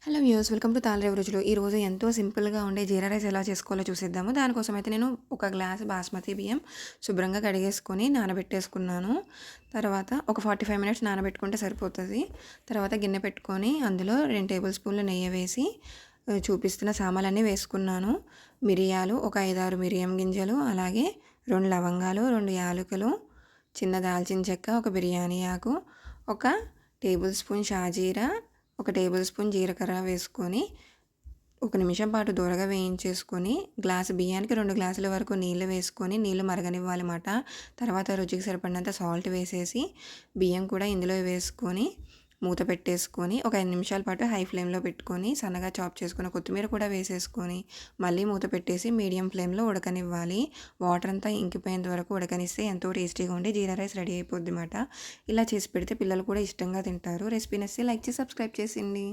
Hello viewers, welcome to Tallarevu రుచులు. ఈరోజు ఎంతో సింపుల్గా ఉండే జీరా రైస్ ఎలా చేసుకోవాలో చూసేద్దాము. దానికోసం అయితే నేను ఒక గ్లాస్ బాస్మతి బియ్యం శుభ్రంగా కడిగేసుకొని నానబెట్టేసుకున్నాను. తర్వాత ఒక 45 మినిట్స్ నానబెట్టుకుంటే సరిపోతుంది. తర్వాత గిన్నె పెట్టుకొని అందులో 2 టేబుల్ స్పూన్లు నెయ్యి వేసి చూపిస్తున్న సామాన్లన్నీ వేసుకున్నాను. మిరియాలు ఒక 5-6 మిరియం గింజలు, అలాగే 2 లవంగాలు, 2 యాలకులు, చిన్న దాల్చిన చెక్క, ఒక బిర్యానీ ఆకు, ఒక టేబుల్ స్పూన్ షాజీరా, ఒక టేబుల్ స్పూన్ జీలకర్ర వేసుకొని ఒక నిమిషం పాటు దూరగా వేయించేసుకొని గ్లాసు బియ్యానికి 2 గ్లాసుల వరకు నీళ్ళు వేసుకొని నీళ్ళు మరగనివ్వాలన్నమాట. తర్వాత రుచికి సరిపడినంత సాల్ట్ వేసేసి బియ్యం కూడా ఇందులో వేసుకొని మూత పెట్టేసుకొని ఒక 5 నిమిషాల పాటు హై ఫ్లేమ్లో పెట్టుకొని సన్నగా చాప్ చేసుకున్న కొత్తిమీర కూడా వేసేసుకొని మళ్ళీ మూత పెట్టేసి మీడియం ఫ్లేమ్లో ఉడకనివ్వాలి. వాటర్ అంతా ఇంకిపోయేంత వరకు ఉడకనిస్తే ఎంతో టేస్టీగా ఉండి జీరా రైస్ రెడీ అయిపోద్ది అన్నమాట. ఇలా చేసి పెడితే పిల్లలు కూడా ఇష్టంగా తింటారు. రెసిపీ నచ్చితే లైక్ చేసి సబ్స్క్రైబ్ చేసిండి.